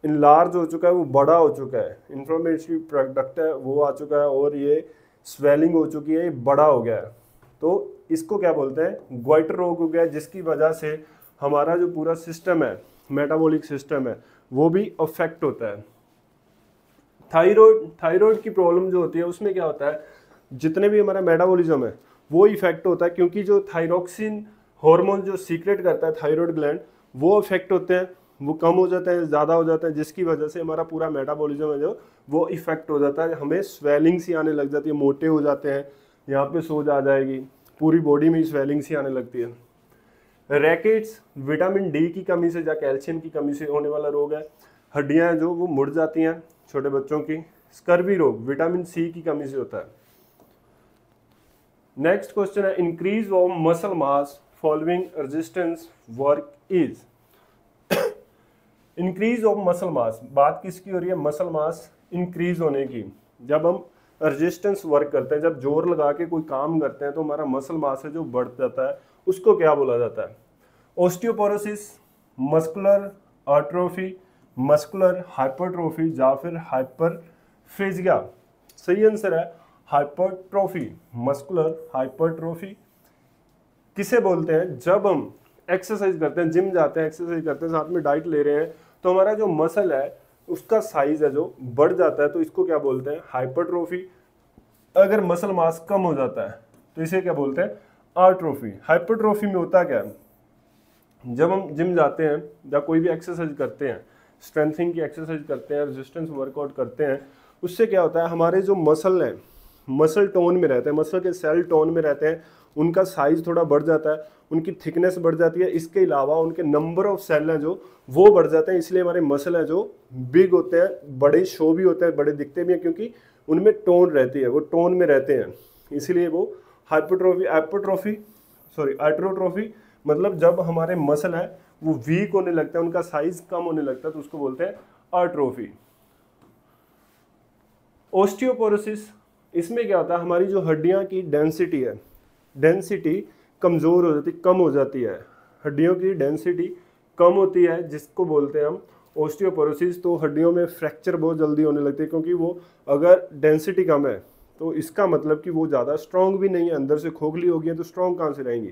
इनलार्ज हो चुका है, वो बड़ा हो चुका है, इन्फ्लेमेटरी प्रोडक्ट है वो आ चुका है, और ये स्वेलिंग हो चुकी है, ये बड़ा हो गया है। तो इसको क्या बोलते हैं? ग्वाइटर रोग हो गया, जिसकी वजह से हमारा जो पूरा सिस्टम है, मेटाबॉलिक सिस्टम है, वो भी अफेक्ट होता है। थायराइड की प्रॉब्लम जो होती है उसमें क्या होता है? जितने भी हमारा मेटाबॉलिज्म है वो इफेक्ट होता है, क्योंकि जो थायरोक्सिन हार्मोन जो सीक्रेट करता है थायराइड ग्लैंड, वो इफेक्ट होते हैं, वो कम हो जाते हैं, ज़्यादा हो जाते हैं, जिसकी वजह से हमारा पूरा मेटाबॉलिज्म है जो वो इफेक्ट हो जाता है। हमें स्वेलिंग सी आने लग जाती है, मोटे हो जाते हैं, यहाँ पे सोज आ जाएगी, पूरी बॉडी में स्वेलिंग सी आने लगती है। रैकेट्स विटामिन डी की कमी से या कैल्शियम की कमी से होने वाला रोग है। हड्डियाँ जो वो मुड़ जाती हैं छोटे बच्चों की। स्कर्वी रोग विटामिन सी की कमी से होता है। नेक्स्ट क्वेश्चन है increase of muscle mass following resistance work is. Increase of muscle mass, बात किसकी हो रही है? मसल मास इंक्रीज होने की। जब हम रेजिस्टेंस वर्क करते हैं, जब जोर लगा के कोई काम करते हैं, तो हमारा मसल मास है जो बढ़ जाता है, उसको क्या बोला जाता है? ऑस्टियोपोरोसिस, मस्कुलर आट्रोफी, मस्कुलर हाइपरट्रोफी या फिर हाइपरफेजिया। सही आंसर है हाइपरट्रोफी, मस्कुलर हाइपरट्रोफी। किसे बोलते हैं? जब हम एक्सरसाइज करते हैं, जिम जाते हैं, एक्सरसाइज करते हैं, साथ में डाइट ले रहे हैं, तो हमारा जो मसल है उसका साइज है जो बढ़ जाता है, तो इसको क्या बोलते हैं? हाइपरट्रोफी। अगर मसल मास कम हो जाता है तो इसे क्या बोलते हैं? आट्रोफी। हाइपरट्रोफी में होता क्या है? जब हम जिम जाते हैं या कोई भी एक्सरसाइज करते हैं, स्ट्रेंथनिंग की एक्सरसाइज करते हैं, रेजिस्टेंस वर्कआउट करते हैं, उससे क्या होता है? हमारे जो मसल हैं, मसल टोन में रहते हैं, मसल के सेल टोन में रहते हैं, उनका साइज थोड़ा बढ़ जाता है, उनकी थिकनेस बढ़ जाती है। इसके अलावा उनके नंबर ऑफ सेल हैं जो वो बढ़ जाते हैं, इसलिए हमारे मसल हैं जो बिग होते हैं, बड़े शो भी होते हैं, बड़े दिखते भी हैं, क्योंकि उनमें टोन रहती है, वो टोन में रहते हैं, इसलिए वो हाइपरट्रोफी मतलब जब हमारे मसल है वो वीक होने लगता है, उनका साइज कम होने लगता है, तो उसको बोलते हैं आट्रोफी। ऑस्टियोपोरोसिस, इसमें क्या होता है? हमारी जो हड्डियां की डेंसिटी है, डेंसिटी कमज़ोर हो जाती, कम हो जाती है, हड्डियों की डेंसिटी कम होती है, जिसको बोलते हैं हम ऑस्टियोपोरोसिस। तो हड्डियों में फ्रैक्चर बहुत जल्दी होने लगती है, क्योंकि वो अगर डेंसिटी कम है तो इसका मतलब कि वो ज़्यादा स्ट्रॉन्ग भी नहीं है, अंदर से खोखली होगी है तो स्ट्रॉन्ग कहाँ से रहेंगी?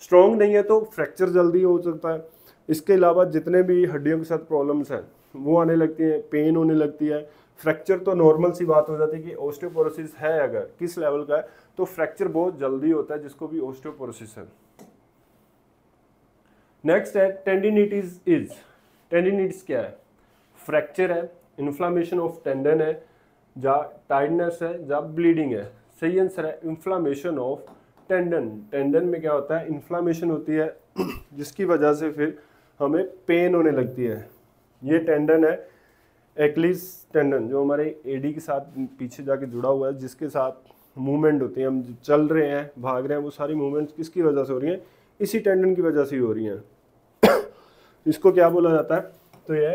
स्ट्रॉन्ग नहीं है तो फ्रैक्चर जल्दी हो सकता है। इसके अलावा जितने भी हड्डियों के साथ प्रॉब्लम्स हैं वो आने लगती हैं, पेन होने लगती है। फ्रैक्चर तो नॉर्मल सी बात हो जाती है कि ऑस्टियोपोरोसिस है अगर किस लेवल का है तो फ्रैक्चर बहुत जल्दी होता है, जिसको भी ऑस्टियोपोरोसिस है। नेक्स्ट है टेंडिनिटिस इज। टेंडिनिटिस क्या है? फ्रैक्चर है, इन्फ्लामेशन ऑफ टेंडन है, या टाइटनेस है, या ब्लीडिंग है। सही आंसर है इन्फ्लामेशन ऑफ टेंडन। टेंडन में क्या होता है? इन्फ्लामेशन होती है, जिसकी वजह से फिर हमें पेन होने लगती है। ये टेंडन है एक्लिस टेंडन, जो हमारे एडी के साथ पीछे जाके जुड़ा हुआ है, जिसके साथ मूवमेंट होती है, हम चल रहे हैं, भाग रहे हैं, वो सारी मूवमेंट्स किसकी वजह से हो रही हैं? इसी टेंडन की वजह से ही हो रही हैं। इसको क्या बोला जाता है? तो ये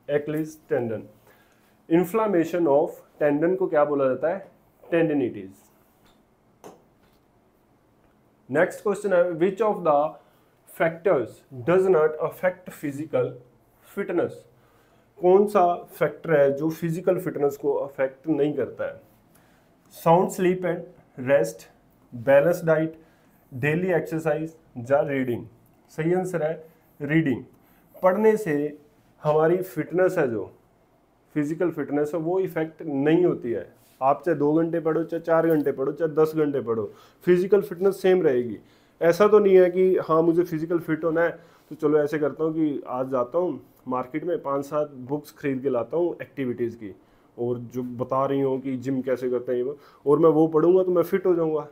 Achilles tendon. Inflammation of tendon को क्या बोला जाता है? टेंडिनिटिस। नेक्स्ट क्वेश्चन है which of the factors does not affect physical fitness. कौन सा फैक्टर है जो फिजिकल फिटनेस को अफेक्ट नहीं करता है? Sound sleep and rest, balance diet, daily exercise या रीडिंग। सही आंसर है रीडिंग। पढ़ने से हमारी फिटनेस है जो फिजिकल फिटनेस है वो इफेक्ट नहीं होती है। आप चाहे 2 घंटे पढ़ो, चाहे 4 घंटे पढ़ो, चाहे 10 घंटे पढ़ो, फिजिकल फिटनेस सेम रहेगी। ऐसा तो नहीं है कि हाँ मुझे फिजिकल फिट होना है तो चलो ऐसे करता हूँ कि आज जाता हूँ मार्केट में 5-7 बुक्स खरीद के लाता हूँ एक्टिविटीज़ की, और जो बता रही हूँ कि जिम कैसे करते हैं ये वो, और मैं वो पढ़ूंगा तो मैं फिट हो जाऊँगा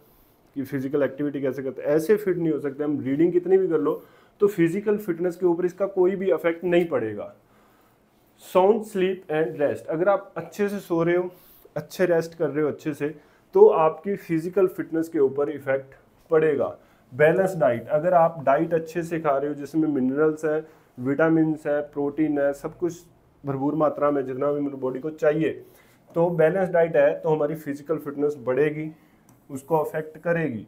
कि फिजिकल एक्टिविटी कैसे करते हैं। ऐसे फिट नहीं हो सकते हम, रीडिंग कितनी भी कर लो तो फिजिकल फिटनेस के ऊपर इसका कोई भी इफेक्ट नहीं पड़ेगा। साउंड स्लीप एंड रेस्ट, अगर आप अच्छे से सो रहे हो, अच्छे रेस्ट कर रहे हो अच्छे से, तो आपकी फिजिकल फिटनेस के ऊपर इफेक्ट पड़ेगा। बैलेंस डाइट, अगर आप डाइट अच्छे से खा रहे हो जिसमें मिनरल्स है, विटामिन है, प्रोटीन है, सब कुछ भरपूर मात्रा में जितना भी मेरी बॉडी को चाहिए, तो बैलेंस डाइट है तो हमारी फिजिकल फिटनेस बढ़ेगी, उसको अफेक्ट करेगी।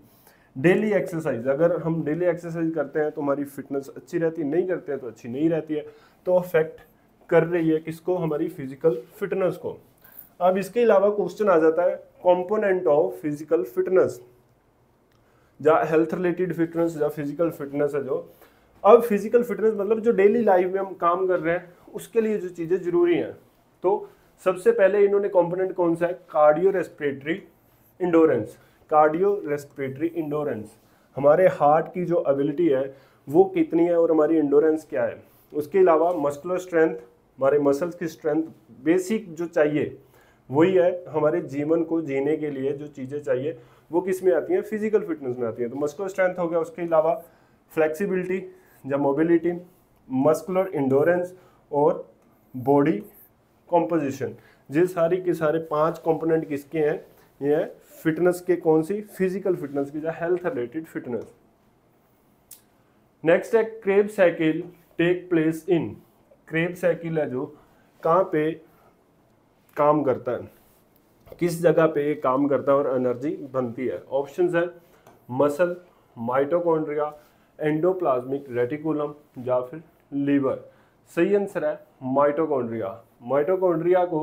डेली एक्सरसाइज, अगर हम डेली एक्सरसाइज करते हैं तो हमारी फिटनेस अच्छी रहती है, नहीं करते हैं तो अच्छी नहीं रहती है, तो अफेक्ट कर रही है किसको, हमारी फिजिकल फिटनेस को। अब इसके अलावा क्वेश्चन आ जाता है कंपोनेंट ऑफ फिजिकल फिटनेस, या हेल्थ रिलेटेड फिटनेस या फिजिकल फिटनेस है जो। अब फिजिकल फिटनेस मतलब जो डेली लाइफ में हम काम कर रहे हैं उसके लिए जो चीज़ें जरूरी हैं, तो सबसे पहले इन्होंने कंपोनेंट कौन सा है, cardio respiratory endurance. Cardio respiratory endurance, हमारे हार्ट की जो एबिलिटी है वो कितनी है और हमारी इंडोरेंस क्या है। उसके अलावा मस्कुलर स्ट्रेंथ, हमारे मसल्स की स्ट्रेंथ, बेसिक जो चाहिए वही है हमारे जीवन को जीने के लिए जो चीज़ें चाहिए वो किस में आती हैं, फिजिकल फिटनेस में आती है। तो मस्कुलर स्ट्रेंथ हो गया, उसके अलावा फ्लेक्सिबिलिटी या मोबिलिटी, मस्कुलर इंडोरेंस और बॉडी कॉम्पोजिशन, ये सारी के सारे 5 कंपोनेंट किसके हैं, ये है फिटनेस के, कौन सी, फिजिकल फिटनेस की, जो हेल्थ रिलेटेड फिटनेस। नेक्स्ट है Krebs cycle take place in, Krebs cycle है जो कहाँ पे काम करता है, किस जगह पे ये काम करता है और एनर्जी बनती है। ऑप्शंस है मसल, माइटोकॉन्ड्रिया, एंडोप्लाज्मिक रेटिकुलम या फिर लीवर। सही आंसर है माइटोकॉन्ड्रिया। माइटोकॉन्ड्रिया को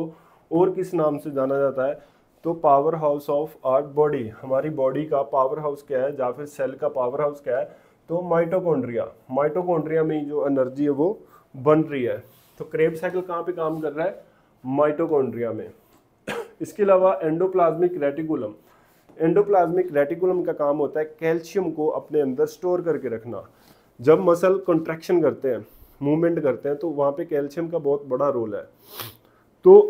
और किस नाम से जाना जाता है, तो powerhouse of our body, हमारी बॉडी का पावर हाउस क्या है या फिर सेल का पावर हाउस क्या है, तो माइटोकॉन्ड्रिया। माइटोकॉन्ड्रिया में जो एनर्जी है वो बन रही है। तो क्रेब्स साइकिल कहाँ पे काम कर रहा है, माइटोकॉन्ड्रिया में। इसके अलावा एंडोप्लाज्मिक रेटिकुलम, एंडोप्लाज्मिक रेटिकुलम का काम होता है कैल्शियम को अपने अंदर स्टोर करके रखना। जब मसल कंट्रैक्शन करते हैं, मूवमेंट करते हैं, तो वहाँ पे कैल्शियम का बहुत बड़ा रोल है। तो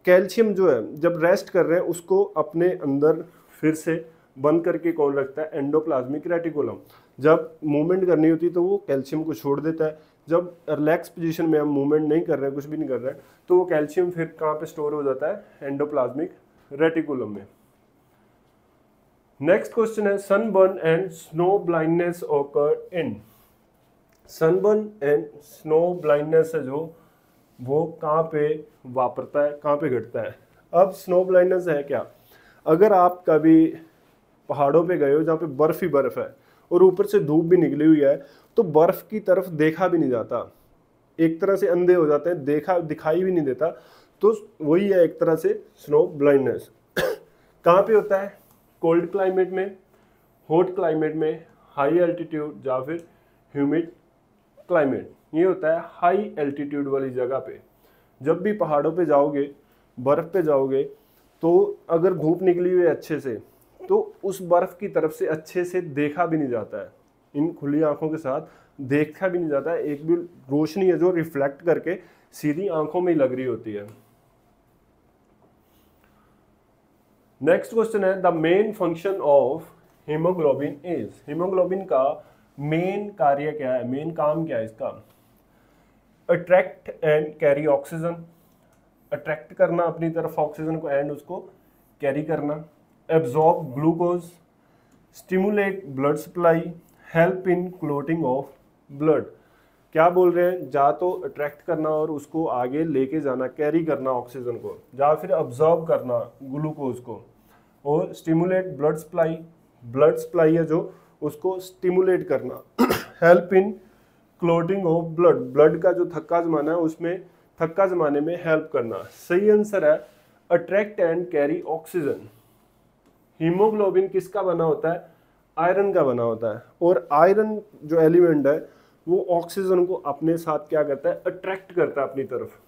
कैल्शियम जो है जब रेस्ट कर रहे हैं उसको अपने अंदर फिर से बंद करके कौन रखता है, एंडोप्लाज्मिक रेटिकुलम। जब मूवमेंट करनी होती है तो वो कैल्शियम को छोड़ देता है। जब रिलैक्स पोजीशन में हम मूवमेंट नहीं कर रहे हैं, कुछ भी नहीं कर रहे हैं, तो वो कैल्शियम फिर कहाँ पे स्टोर हो जाता है, एंडोप्लाज्मिक रेटिकुलम में। नेक्स्ट क्वेश्चन है sunburn and snow blindness occur in. Sunburn and snow blindness है जो वो कहाँ पे वापरता है, कहाँ पे घटता है। अब स्नो ब्लाइंडनेस है क्या, अगर आप कभी पहाड़ों पे गए हो जहाँ पे बर्फ ही बर्फ है और ऊपर से धूप भी निकली हुई है, तो बर्फ की तरफ देखा भी नहीं जाता, एक तरह से अंधे हो जाते हैं, दिखाई भी नहीं देता, तो वही है एक तरह से स्नो ब्लाइंडनेस। कहाँ पे होता है, कोल्ड क्लाइमेट में, हॉट क्लाइमेट में, हाई एल्टीट्यूड या फिर ह्यूमिड क्लाइमेट। ये होता है हाई एल्टीट्यूड वाली जगह पे। जब भी पहाड़ों पे जाओगे, बर्फ पे जाओगे, तो अगर धूप निकली हुई है अच्छे से, तो उस बर्फ की तरफ से अच्छे से देखा भी नहीं जाता है, इन खुली आंखों के साथ देखा भी नहीं जाता है, एक भी रोशनी है जो रिफ्लेक्ट करके सीधी आंखों में ही लग रही होती है। नेक्स्ट क्वेश्चन है the main function of haemoglobin is. Haemoglobin का मेन कार्य क्या है, मेन काम क्या है इसका, attract and carry oxygen, attract करना अपनी तरफ ऑक्सीजन को एंड उसको कैरी करना, absorb glucose, stimulate blood supply, help in clotting of blood. क्या बोल रहे हैं, जा तो अट्रैक्ट करना और उसको आगे लेके जाना, कैरी करना ऑक्सीजन को, या फिर अब्जॉर्ब करना ग्लूकोज को, और stimulate blood supply, blood supply है जो उसको स्टिमुलेट करना, help in clotting of blood, blood का जो थक्का जमाना है उसमें थक्का जमाने में हेल्प करना। सही आंसर है attract and carry oxygen. Haemoglobin किसका बना होता है, आयरन का बना होता है, और आयरन जो एलिमेंट है वो ऑक्सीजन को अपने साथ क्या करता है, अट्रैक्ट करता है अपनी तरफ,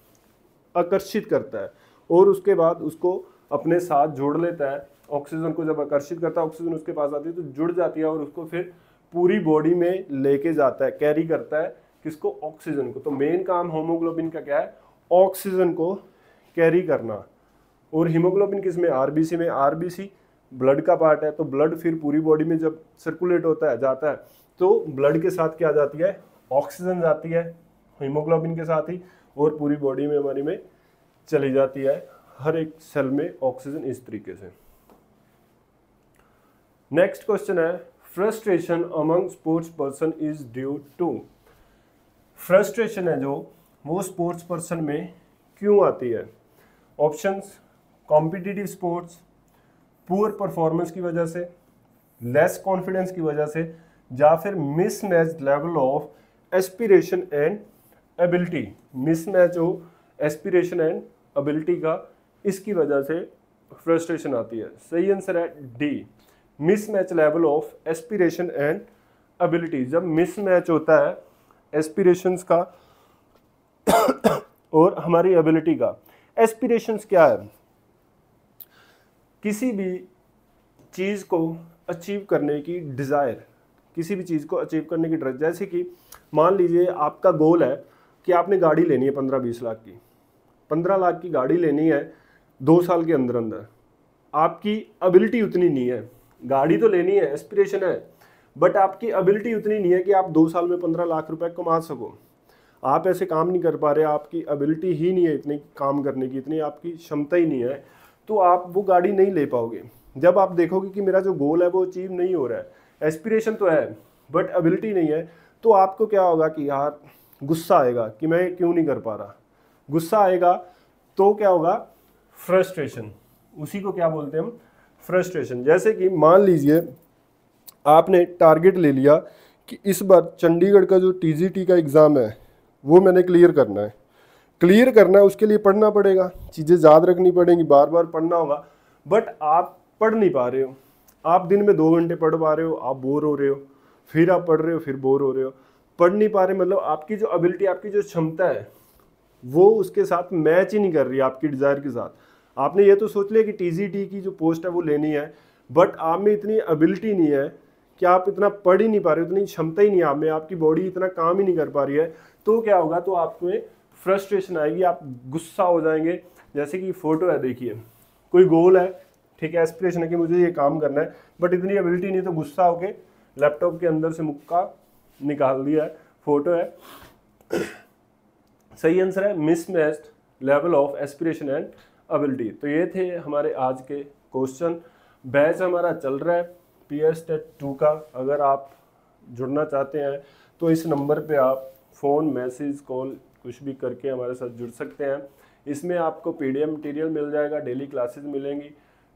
आकर्षित करता है, और उसके बाद उसको अपने साथ जोड़ लेता है। ऑक्सीजन को जब आकर्षित करता है, ऑक्सीजन उसके पास आती है तो जुड़ जाती है और उसको फिर पूरी बॉडी में लेके जाता है, कैरी करता है किसको? ऑक्सीजन को। तो मेन काम हीमोग्लोबिन का क्या है? ऑक्सीजन को कैरी करना। और हीमोग्लोबिन किसमें? आरबीसी में। आरबीसी ब्लड का पार्ट है, तो ब्लड फिर पूरी बॉडी में जब सर्कुलेट होता है, जाता है, तो ब्लड के साथ क्या जाती है? ऑक्सीजन जाती है हीमोग्लोबिन के साथ ही, और पूरी बॉडी में हमारी में चली जाती है। हर एक सेल में ऑक्सीजन इस तरीके से। नेक्स्ट क्वेश्चन है, frustration among sports person is due to. Frustration है जो वो स्पोर्ट्स पर्सन में क्यों आती है? Options, competitive sports, poor performance की वजह से, लेस कॉन्फिडेंस की वजह से, या फिर mismatch level of aspiration and ability. Mismatch हो एस्पिरेशन एंड एबिलिटी का, इसकी वजह से फ्रस्ट्रेशन आती है। सही आंसर है D, mismatch level of aspiration and ability. जब मिसमैच होता है एस्पिरेशंस का और हमारी एबिलिटी का। एस्पिरेशंस क्या है? किसी भी चीज़ को अचीव करने की डिज़ायर, किसी भी चीज़ को अचीव करने की ड्राइव। जैसे कि मान लीजिए आपका गोल है कि आपने गाड़ी लेनी है 15-20 लाख की, 15 लाख की गाड़ी लेनी है 2 साल के अंदर अंदर। आपकी एबिलिटी उतनी नहीं है, गाड़ी तो लेनी है, एस्पिरेशन है, बट आपकी एबिलिटी उतनी नहीं है कि आप 2 साल में 15 लाख रुपए कमा सको। आप ऐसे काम नहीं कर पा रहे, आपकी एबिलिटी ही नहीं है इतनी काम करने की, इतनी आपकी क्षमता ही नहीं है, तो आप वो गाड़ी नहीं ले पाओगे। जब आप देखोगे कि मेरा जो गोल है वो अचीव नहीं हो रहा है, एस्पिरेशन तो है बट एबिलिटी नहीं है, तो आपको क्या होगा कि यार गुस्सा आएगा कि मैं क्यों नहीं कर पा रहा। गुस्सा आएगा तो क्या होगा? फ्रस्ट्रेशन। उसी को क्या बोलते हैं हम? फ्रस्ट्रेशन। जैसे कि मान लीजिए आपने टारगेट ले लिया कि इस बार चंडीगढ़ का जो टीजीटी का एग्ज़ाम है वो मैंने क्लियर करना है। क्लियर करना है, उसके लिए पढ़ना पड़ेगा, चीज़ें याद रखनी पड़ेंगी, बार बार पढ़ना होगा, बट आप पढ़ नहीं पा रहे हो। आप दिन में 2 घंटे पढ़ पा रहे हो, आप बोर हो रहे हो, फिर आप पढ़ रहे हो, फिर बोर हो रहे हो। पढ़ नहीं पा रहे मतलब आपकी जो एबिलिटी, आपकी जो क्षमता है वो उसके साथ मैच ही नहीं कर रही आपकी डिज़ायर के साथ। आपने ये तो सोच लिया कि टीजीटी की जो पोस्ट है वो लेनी है, बट आप में इतनी एबिलिटी नहीं है कि आप इतना पढ़ ही नहीं पा रहे हो, इतनी क्षमता ही नहीं है आप में, आपकी बॉडी इतना काम ही नहीं कर पा रही है, तो क्या होगा? तो आप में फ्रस्ट्रेशन आएगी, आप गुस्सा हो जाएंगे। जैसे कि फोटो है, देखिए कोई गोल है, ठीक है, एस्पिरेशन है कि मुझे ये काम करना है, बट इतनी एबिलिटी नहीं, तो गुस्सा होके लैपटॉप के अंदर से मुक्का निकाल दिया है। फोटो है। सही आंसर है mismatched level of aspiration and ability. तो ये थे हमारे आज के क्वेश्चन। बैच हमारा चल रहा है PS टेट 2 का। अगर आप जुड़ना चाहते हैं तो इस नंबर पे आप फ़ोन, मैसेज, कॉल कुछ भी करके हमारे साथ जुड़ सकते हैं। इसमें आपको PDF मटेरियल मिल जाएगा, डेली क्लासेस मिलेंगी,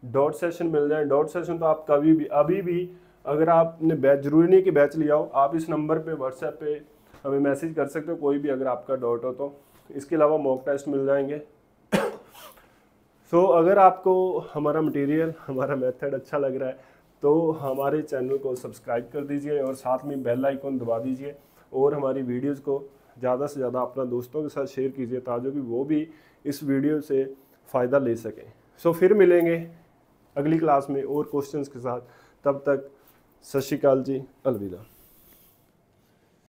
डॉट सेशन मिल जाए। डॉट सेशन तो आप कभी भी, अभी भी, अगर आपने बैच, जरूरी नहीं कि बैच लिया हो, आप इस नंबर पे व्हाट्सएप पे हमें मैसेज कर सकते हो, कोई भी अगर आपका डाउट हो तो। इसके अलावा मॉक टेस्ट मिल जाएंगे। अगर आपको हमारा मटेरियल, हमारा मेथड अच्छा लग रहा है तो हमारे चैनल को सब्सक्राइब कर दीजिए और साथ में बेल आइकन दबा दीजिए, और हमारी वीडियोज़ को ज़्यादा से ज़्यादा अपना दोस्तों के साथ शेयर कीजिए ताकि कि वो भी इस वीडियो से फ़ायदा ले सकें। फिर मिलेंगे अगली क्लास में और क्वेश्चंस के साथ। तब तक सत श्री अकाल जी, अलविदा।